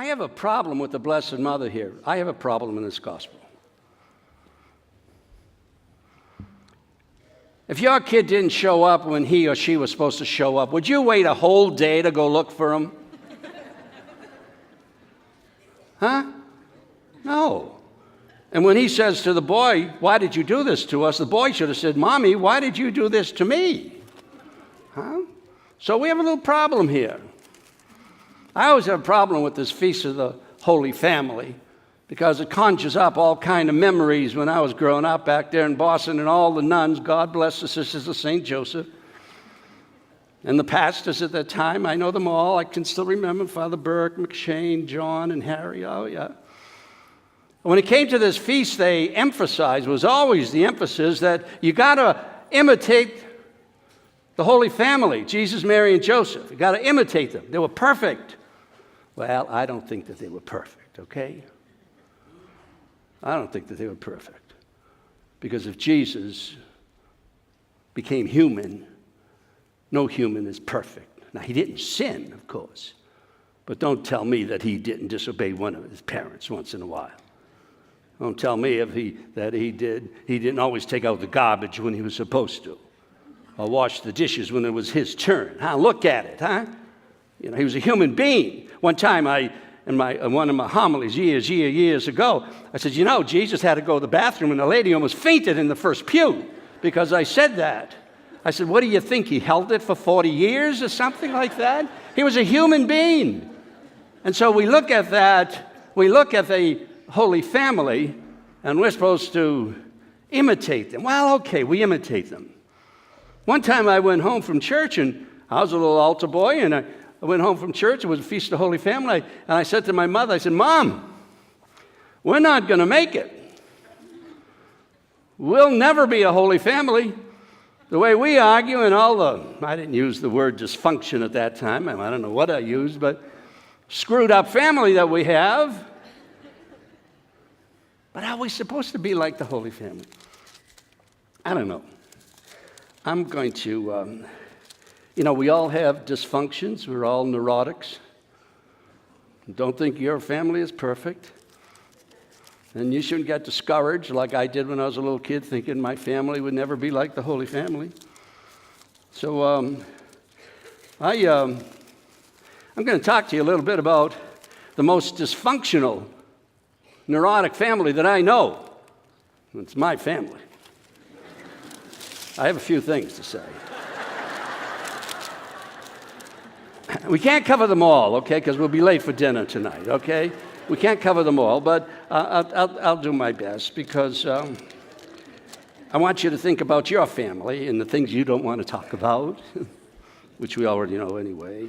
have a problem with the Blessed Mother here. I have a problem in this gospel. If your kid didn't show up when he or she was supposed to show up, would you wait a whole day to go look for him? Huh? No. And when he says to the boy, "Why did you do this to us?" the boy should have said, "Mommy, why did you do this to me?" Huh? So we have a little problem here. I always have a problem with this Feast of the Holy Family because it conjures up all kind of memories when I was growing up back there in Boston, and all the nuns, God bless the Sisters of St. Joseph, and the pastors at that time. I know them all. I can still remember Father Burke, McShane, John, and Harry. Oh, yeah. When it came to this feast, they emphasized, was always the emphasis, that you got to imitate the Holy Family, Jesus, Mary, and Joseph. You got to imitate them. They were perfect. Well, I don't think that they were perfect, okay? I don't think that they were perfect. Because if Jesus became human, no human is perfect. Now, he didn't sin, of course. But don't tell me that he didn't disobey one of his parents once in a while. Don't tell me that he didn't always take out the garbage when he was supposed to, or wash the dishes when it was his turn. Huh? Look at it, huh? You know, he was a human being. One time, in one of my homilies years ago, I said, you know, Jesus had to go to the bathroom, and the lady almost fainted in the first pew because I said that. I said, what do you think? He held it for 40 years or something like that? He was a human being. And so we look at that, we look at the Holy Family, and we're supposed to imitate them. Well, okay, we imitate them. One time I went home from church, and I was a little altar boy, and I went home from church. It was a Feast of the Holy Family, and I said to my mother, I said, Mom, we're not going to make it. We'll never be a Holy Family. The way we argue and all I didn't use the word dysfunction at that time. I don't know what I used, but screwed up family that we have. But are we supposed to be like the Holy Family? I don't know. I'm going to, we all have dysfunctions. We're all neurotics. Don't think your family is perfect. And you shouldn't get discouraged like I did when I was a little kid, thinking my family would never be like the Holy Family. So I'm going to talk to you a little bit about the most dysfunctional, neurotic family that I know. It's my family. I have a few things to say. We can't cover them all, okay, because we'll be late for dinner tonight, okay? We can't cover them all, but I'll do my best because I want you to think about your family and the things you don't want to talk about, which we already know anyway.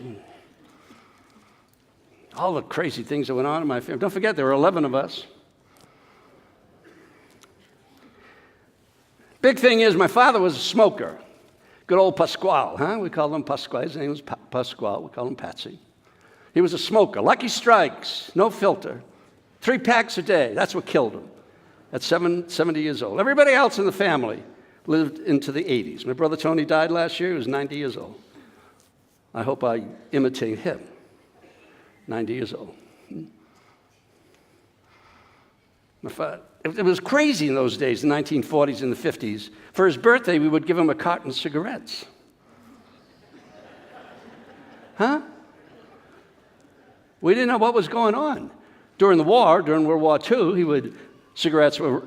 All the crazy things that went on in my family. Don't forget, there were 11 of us. Big thing is, my father was a smoker. Good old Pasquale, huh? We called him Pasquale. His name was Pasquale. We called him Patsy. He was a smoker. Lucky Strikes, no filter. 3 packs a day. That's what killed him at 70 years old. Everybody else in the family lived into the 80s. My brother Tony died last year. He was 90 years old. I hope I imitate him. 90 years old. My father, it was crazy in those days, the 1940s and the 50s. For his birthday, we would give him a carton of cigarettes. Huh? We didn't know what was going on. During the war, during World War II, cigarettes were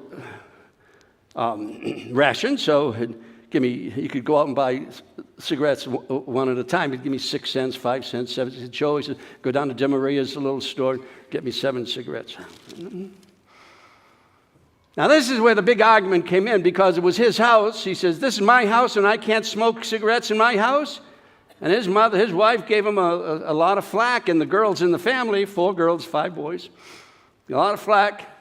rationed, so he could go out and buy cigarettes one at a time. He'd give me 6 cents, 5 cents, 7 cents. Joe, he said, go down to De Maria's, a little store, get me 7 cigarettes. Now, this is where the big argument came in, because it was his house. He says, this is my house, and I can't smoke cigarettes in my house. And his wife gave him a lot of flack, and the girls in the family, 4 girls, 5 boys, a lot of flack.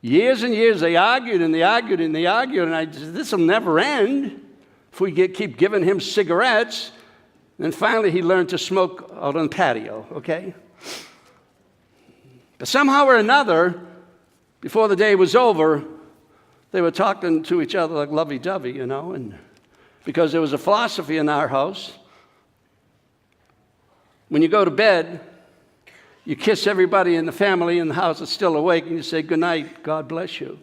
Years and years, they argued, and they argued, and they argued, and I said, this will never end if we keep giving him cigarettes. And finally, he learned to smoke out on the patio, okay? But somehow or another, before the day was over, they were talking to each other like lovey-dovey, and because there was a philosophy in our house. When you go to bed, You kiss everybody in the family in the house that's still awake, and you say, good night, God bless you.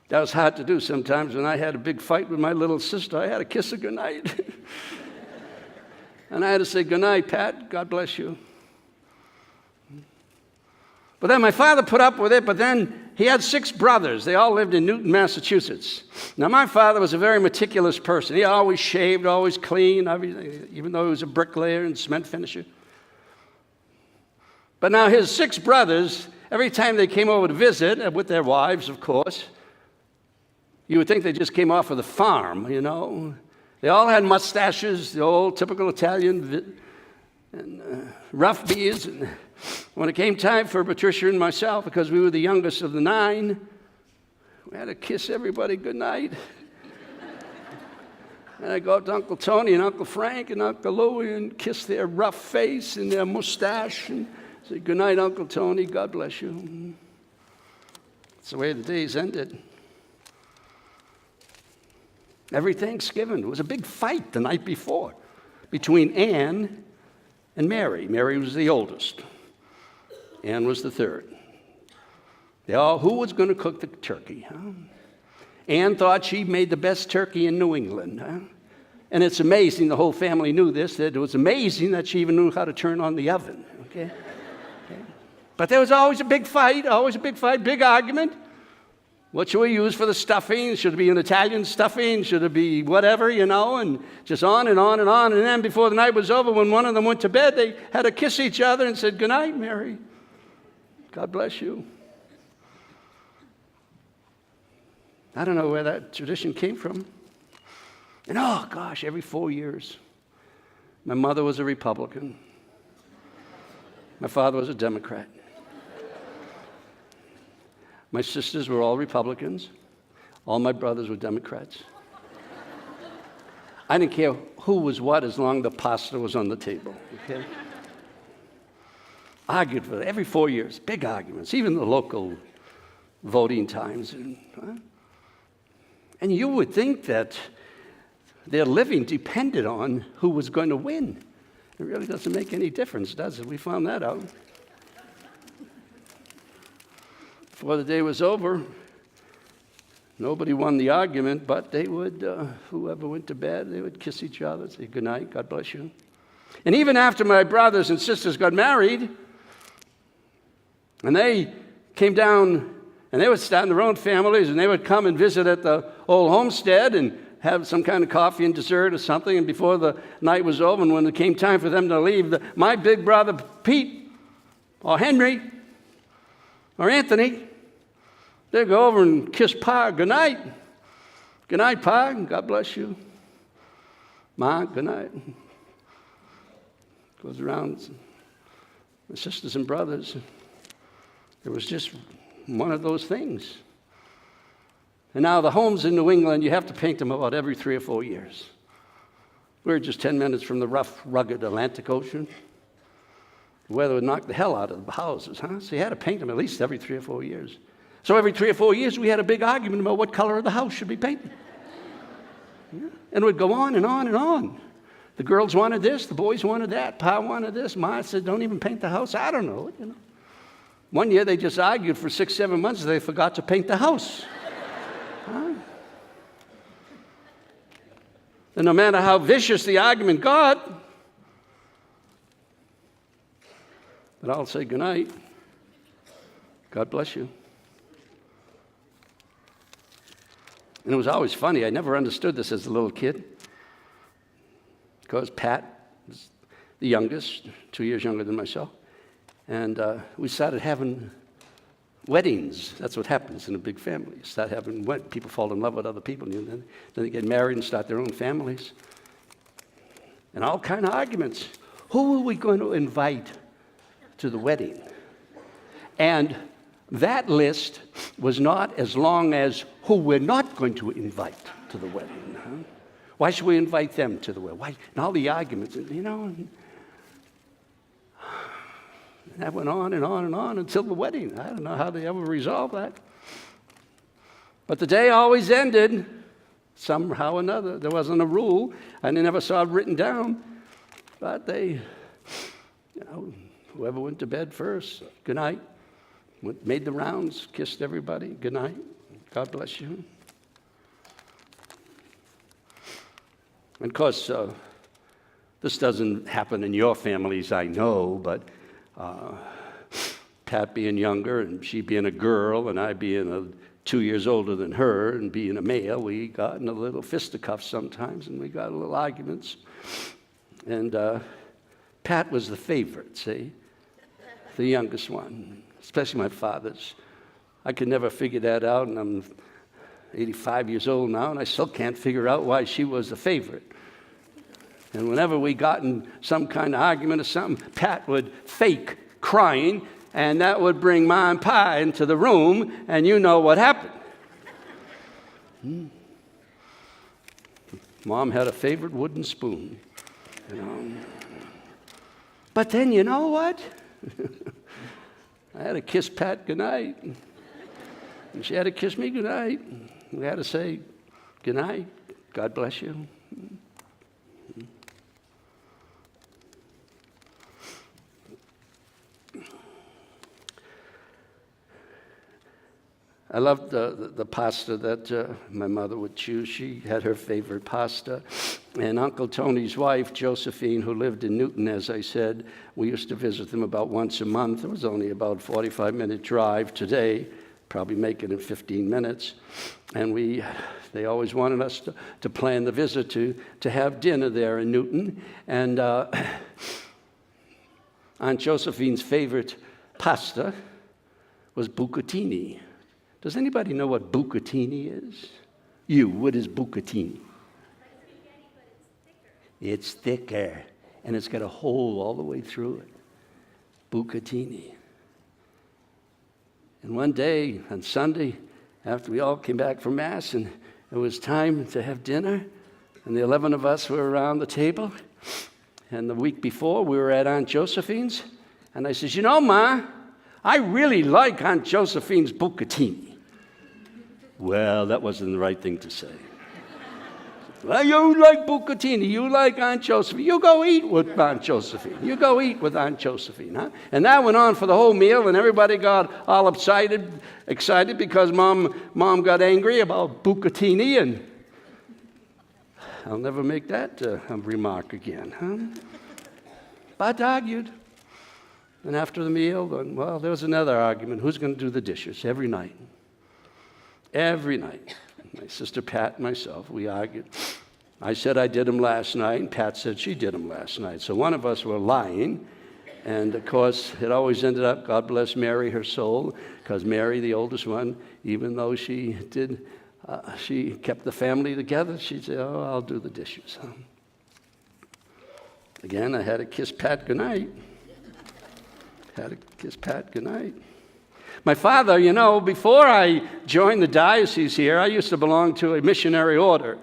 That was hard to do sometimes. When I had a big fight with my little sister, I had to kiss her good night. And I had to say, good night, Pat, God bless you. But then my father put up with it, but then he had 6 brothers. They all lived in Newton, Massachusetts. Now, my father was a very meticulous person. He always shaved, always clean, even though he was a bricklayer and cement finisher. But now his 6 brothers, every time they came over to visit, with their wives, of course, you would think they just came off of the farm, you know. They all had mustaches, the old typical Italian, and rough beards. And when it came time for Patricia and myself, because we were the youngest of the 9, we had to kiss everybody goodnight. And I'd go up to Uncle Tony and Uncle Frank and Uncle Louie and kiss their rough face and their mustache and say, good night, Uncle Tony, God bless you. That's the way the days ended. Every Thanksgiving, there was a big fight the night before between Anne and Mary. Mary was the oldest. Anne was the third. Who was going to cook the turkey? Huh? Anne thought she made the best turkey in New England. Huh? And it's amazing, the whole family knew this, that it was amazing that she even knew how to turn on the oven. Okay? But there was always a big fight, big argument. What should we use for the stuffing? Should it be an Italian stuffing? Should it be whatever, you know? And just on and on and on. And then before the night was over, when one of them went to bed, they had to kiss each other and said, good night, Mary. God bless you. I don't know where that tradition came from. And oh, gosh, every 4 years, my mother was a Republican. My father was a Democrat. My sisters were all Republicans. All my brothers were Democrats. I didn't care who was what as long as the pasta was on the table, okay? Argued for it every 4 years, big arguments, even the local voting times. And you would think that their living depended on who was going to win. It really doesn't make any difference, does it? We found that out. Before the day was over, nobody won the argument, but they would, whoever went to bed, they would kiss each other, say, good night, God bless you. And even after my brothers and sisters got married, and they came down, and they would start their own families, and they would come and visit at the old homestead and have some kind of coffee and dessert or something, and before the night was over, and when it came time for them to leave, my big brother Pete, or Henry, or Anthony, they'd go over and kiss Pa, good night. Good night, Pa, God bless you. Ma, good night. Goes around, my sisters and brothers. It was just one of those things. And now the homes in New England, you have to paint them about every 3 or 4 years. We're just 10 minutes from the rough, rugged Atlantic Ocean. The weather would knock the hell out of the houses, huh? So you had to paint them at least every 3 or 4 years. So every 3 or 4 years, we had a big argument about what color of the house should be painted. Yeah. And it would go on and on and on. The girls wanted this, the boys wanted that, Pa wanted this. Ma said, don't even paint the house. I don't know, you know. One year, they just argued for 6, 7 months. They forgot to paint the house. Huh? And no matter how vicious the argument got, but I'll say goodnight. God bless you. And it was always funny. I never understood this as a little kid. Because Pat was the youngest, 2 years younger than myself. And we started having weddings. That's what happens in a big family. You start having people fall in love with other people. And then they get married and start their own families. And all kind of arguments. Who are we going to invite to the wedding? And that list was not as long as who we're not going to invite to the wedding. Huh? Why should we invite them to the wedding? Why? And all the arguments, you know. And that went on and on and on until the wedding. I don't know how they ever resolved that. But the day always ended somehow or another. There wasn't a rule. I never saw it written down. But they Whoever went to bed first, good night. Made the rounds, kissed everybody, good night. God bless you. And of course, this doesn't happen in your families, I know, but Pat being younger and she being a girl and I being 2 years older than her and being a male, we got in a little fisticuffs sometimes and we got a little arguments. And Pat was the favorite, see? The youngest one, especially my father's. I could never figure that out, and I'm 85 years old now, and I still can't figure out why she was the favorite. And whenever we got in some kind of argument or something, Pat would fake crying, and that would bring Ma and Pa into the room, and you know what happened. Mom had a favorite wooden spoon, you know. But then you know what? I had to kiss Pat goodnight, and she had to kiss me goodnight. We had to say goodnight, God bless you. I loved the pasta that my mother would choose. She had her favorite pasta. And Uncle Tony's wife, Josephine, who lived in Newton, as I said, we used to visit them about once a month. It was only about a 45-minute drive today, probably make it in 15 minutes. And they always wanted us to plan the visit to have dinner there in Newton. And Aunt Josephine's favorite pasta was bucatini. Does anybody know what bucatini is? What is bucatini? It's thicker, and it's got a hole all the way through it. Bucatini. And one day, on Sunday, after we all came back from Mass, and it was time to have dinner, and the 11 of us were around the table, and the week before, we were at Aunt Josephine's, and I says, Ma, I really like Aunt Josephine's bucatini. Well, that wasn't the right thing to say. Well, you like bucatini, you like Aunt Josephine. You go eat with Aunt Josephine. You go eat with Aunt Josephine, huh? And that went on for the whole meal, and everybody got all excited because Mom got angry about bucatini, and I'll never make that remark again, huh? But argued. And after the meal, there was another argument. Who's going to do the dishes every night? Every night. My sister Pat and myself, we argued. I said I did them last night, and Pat said she did them last night. So one of us were lying, and of course, it always ended up, God bless Mary, her soul, because Mary, the oldest one, even though she kept the family together, she'd say, I'll do the dishes. Again, I had to kiss Pat goodnight. My father, before I joined the diocese here, I used to belong to a missionary order.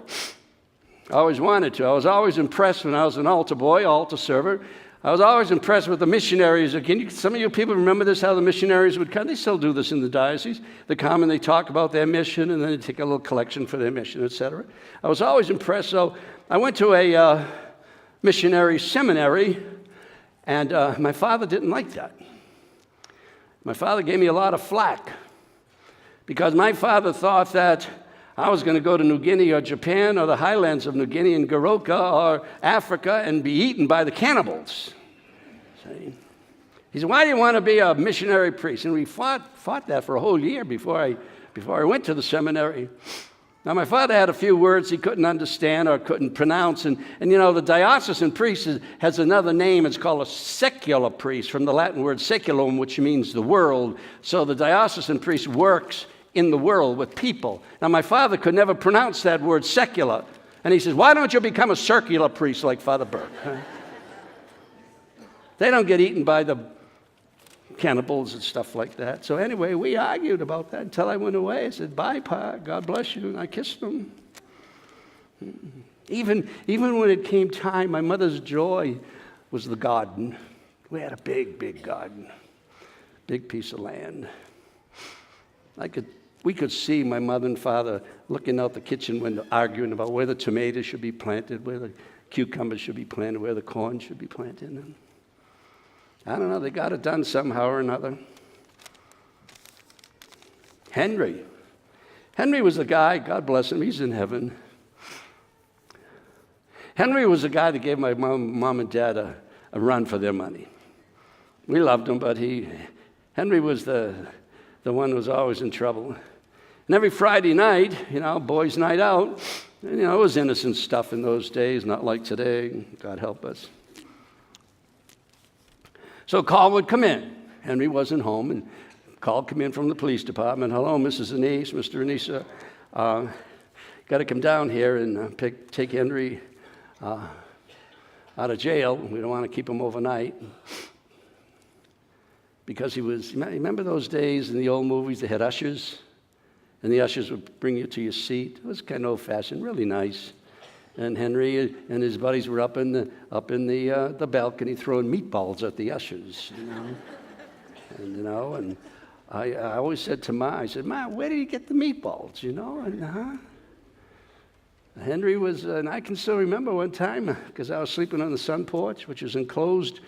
I always wanted to. I was always impressed when I was an altar boy, altar server. I was always impressed with the missionaries. Some of you people remember this, how the missionaries would come? They still do this in the diocese. They come and they talk about their mission, and then they take a little collection for their mission, etc. I was always impressed. So I went to a missionary seminary, and my father didn't like that. My father gave me a lot of flack because my father thought that I was going to go to New Guinea or Japan or the highlands of New Guinea and Goroka or Africa and be eaten by the cannibals. See? He said, why do you want to be a missionary priest? And we fought that for a whole year before I went to the seminary. Now, my father had a few words he couldn't understand or couldn't pronounce. And the diocesan priest has another name. It's called a secular priest, from the Latin word seculum, which means the world. So the diocesan priest works in the world with people. Now, my father could never pronounce that word secular. And he says, why don't you become a circular priest like Father Burke? Huh? They don't get eaten by the cannibals and stuff like that. So anyway, we argued about that until I went away. I said, bye, Pa, God bless you, and I kissed him. Even when it came time, my mother's joy was the garden. We had a big, big garden, big piece of land. We could see my mother and father looking out the kitchen window, arguing about where the tomatoes should be planted, where the cucumbers should be planted, where the corn should be planted. I don't know, they got it done somehow or another. Henry was the guy, God bless him, he's in heaven. Henry was the guy that gave my mom and dad a run for their money. We loved him, but Henry was the one who was always in trouble. And every Friday night, boys' night out, it was innocent stuff in those days, not like today, God help us. So a call would come in. Henry wasn't home, and a call come in from the police department. Hello, Mrs. Anise, Mr. Anise, got to come down here and take Henry out of jail. We don't want to keep him overnight. Because remember those days in the old movies, they had ushers? And the ushers would bring you to your seat. It was kind of old-fashioned, really nice. And Henry and his buddies were up in the balcony throwing meatballs at the ushers, And I always said to Ma, I said, Ma, where do you get the meatballs, And Henry was, and I can still remember one time, because I was sleeping on the sun porch, which was enclosed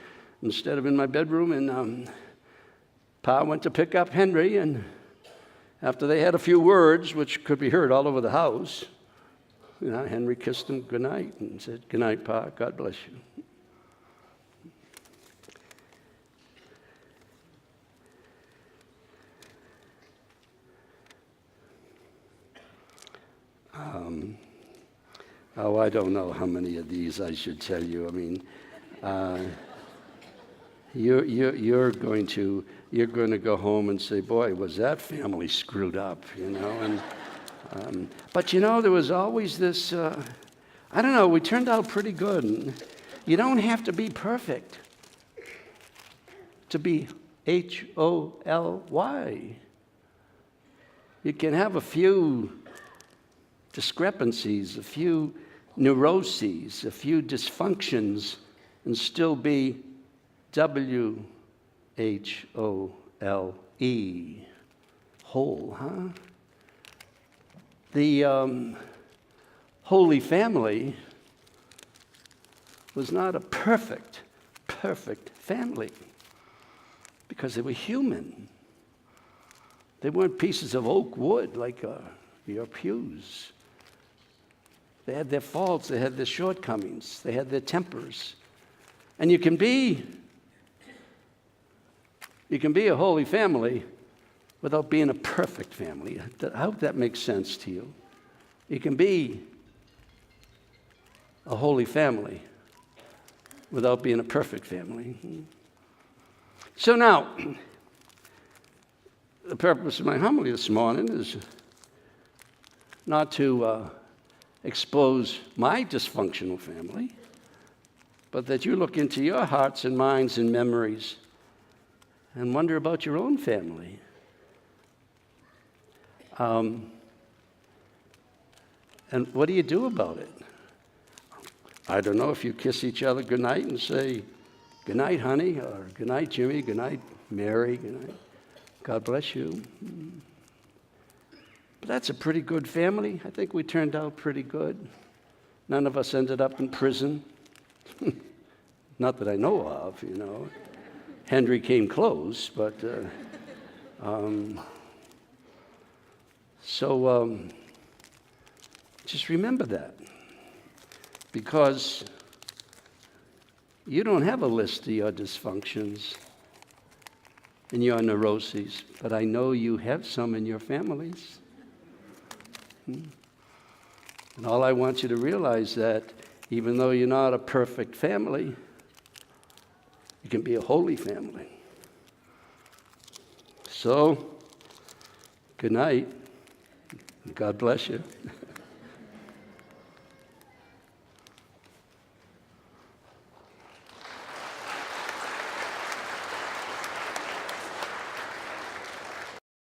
instead of in my bedroom, and Pa went to pick up Henry, and after they had a few words, which could be heard all over the house, Henry kissed him goodnight and said, "Good night, Pa, God bless you." I don't know how many of these I should tell you. I mean, you're going to go home and say, "Boy, was that family screwed up," And but there was always this. I don't know. We turned out pretty good. And you don't have to be perfect to be holy. You can have a few discrepancies, a few neuroses, a few dysfunctions, and still be WHOLE, whole, huh? The Holy Family was not a perfect family because they were human. They weren't pieces of oak wood like your pews. They had their faults, they had their shortcomings, they had their tempers. And you can be a holy family without being a perfect family. I hope that makes sense to you. You can be a holy family without being a perfect family. So now, the purpose of my homily this morning is not to expose my dysfunctional family, but that you look into your hearts and minds and memories and wonder about your own family. And what do you do about it? I don't know if you kiss each other goodnight and say, "Good night, honey," or "Good night, Jimmy," "Good night, Mary," "Good night, God bless you." But that's a pretty good family. I think we turned out pretty good. None of us ended up in prison. Not that I know of, Henry came close, but just remember that. Because you don't have a list of your dysfunctions and your neuroses, but I know you have some in your families. And all I want you to realize that even though you're not a perfect family, you can be a holy family. So, good night. God bless you.